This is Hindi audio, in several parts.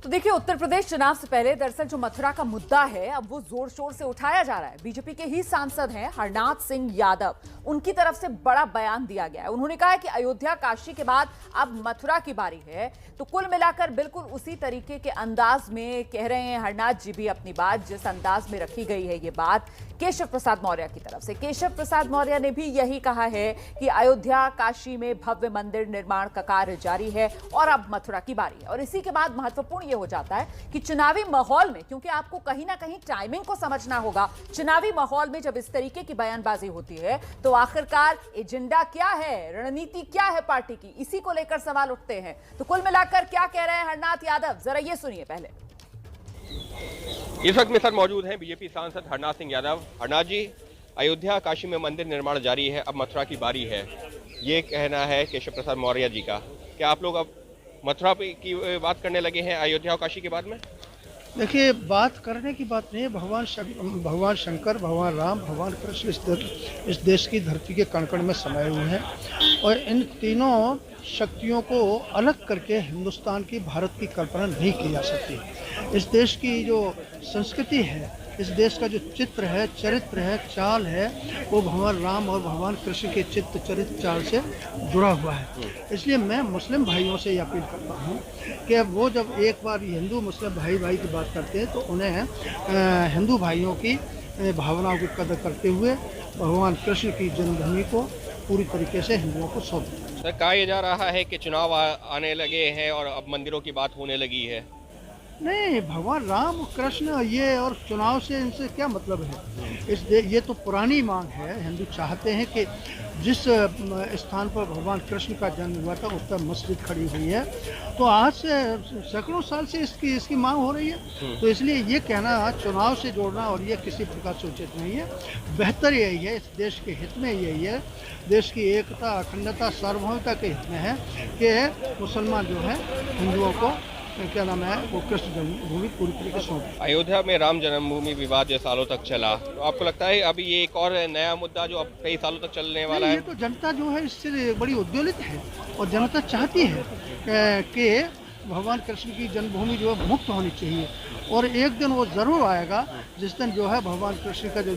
तो देखिए, उत्तर प्रदेश चुनाव से पहले दरअसल जो मथुरा का मुद्दा है अब वो जोर शोर से उठाया जा रहा है। बीजेपी के ही सांसद हैं हरनाथ सिंह यादव, उनकी तरफ से बड़ा बयान दिया गया है। उन्होंने कहा है कि अयोध्या काशी के बाद अब मथुरा की बारी है। तो कुल मिलाकर बिल्कुल उसी तरीके के अंदाज में कह रहे हैं हरनाथ जी भी अपनी बात, जिस अंदाज में रखी गई है ये बात केशव प्रसाद मौर्य की तरफ से। केशव प्रसाद मौर्य ने भी यही कहा है कि अयोध्या काशी में भव्य मंदिर निर्माण का कार्य जारी है और अब मथुरा की बारी है। और इसी के बाद महत्वपूर्ण ये हो जाता है कि चुनावी माहौल में, क्योंकि आपको कहीं ना कहीं टाइमिंग को समझना होगा, चुनावी माहौल में जब इस तरीके की बयानबाजी होती है तो आखिरकार एजेंडा क्या है, रणनीति क्या है पार्टी की, इसी को लेकर सवाल उठते हैं। तो कुल मिलाकर क्या कह रहे हैं हरनाथ यादव, जरा ये सुनिए पहले। इस वक्त मेरे साथ मौजूद हैं बीजेपी सांसद हरनाथ सिंह यादव। हरनाथ जी, अयोध्या काशी में मंदिर निर्माण जारी है, अब मथुरा की बारी है, ये कहना है केशव प्रसाद मौर्य जी का। क्या आप लोग अब मथुरा की बात करने लगे हैं अयोध्या और काशी के बाद में? देखिए, बात करने की बात नहीं है। भगवान शंकर, भगवान राम, भगवान कृष्ण इस देश की धरती के कण कण में समाये हुए हैं और इन तीनों शक्तियों को अलग करके हिंदुस्तान की, भारत की कल्पना नहीं की जा सकती। इस देश की जो संस्कृति है, इस देश का जो चित्र है, चरित्र है, चाल है, वो भगवान राम और भगवान कृष्ण के चित्र, चरित्र, चाल से जुड़ा हुआ है। इसलिए मैं मुस्लिम भाइयों से ये अपील करता हूँ कि वो जब एक बार हिंदू मुस्लिम भाई की बात करते हैं तो उन्हें हिंदू भाइयों की भावनाओं की कदर करते हुए भगवान कृष्ण की जन्मभूमि को पूरी तरीके से हिंदुओं को सौंप दिया। सर, कहा जा रहा है कि चुनाव आने लगे हैं और अब मंदिरों की बात होने लगी है। नहीं, भगवान राम कृष्ण ये और चुनाव से इनसे क्या मतलब है? ये तो पुरानी मांग है। हिंदू चाहते हैं कि जिस स्थान पर भगवान कृष्ण का जन्म हुआ था उस पर मस्जिद खड़ी हुई है, तो आज से सैकड़ों साल से इसकी मांग हो रही है। तो इसलिए ये कहना, चुनाव से जोड़ना और ये किसी प्रकार से उचित नहीं है। बेहतर यही है, इस देश के हित में यही है, देश की एकता, अखंडता, सार्वभौमिकता के हित में है कि मुसलमान जो है हिंदुओं को क्या नाम है वो कृष्ण जन्मभूमि पूरी तरीके से। अयोध्या में राम जन्मभूमि विवाद जो सालों तक चला, तो आपको लगता है अभी ये एक और नया मुद्दा जो अब कई सालों तक चलने वाला है? ये तो जनता जो है इससे बड़ी उद्वेलित है और जनता चाहती है कि भगवान कृष्ण की जन्मभूमि जो है मुक्त होनी चाहिए। और एक दिन वो जरूर आएगा जिस दिन जो है भगवान कृष्ण का जो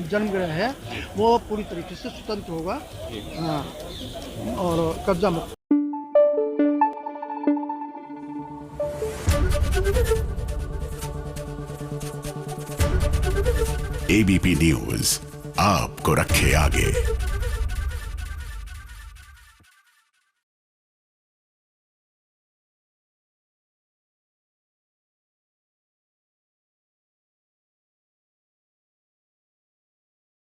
जन्मगृह है वो पूरी तरीके से स्वतंत्र होगा और कब्जा मुक्त। एबीपी न्यूज आपको रखे आगे।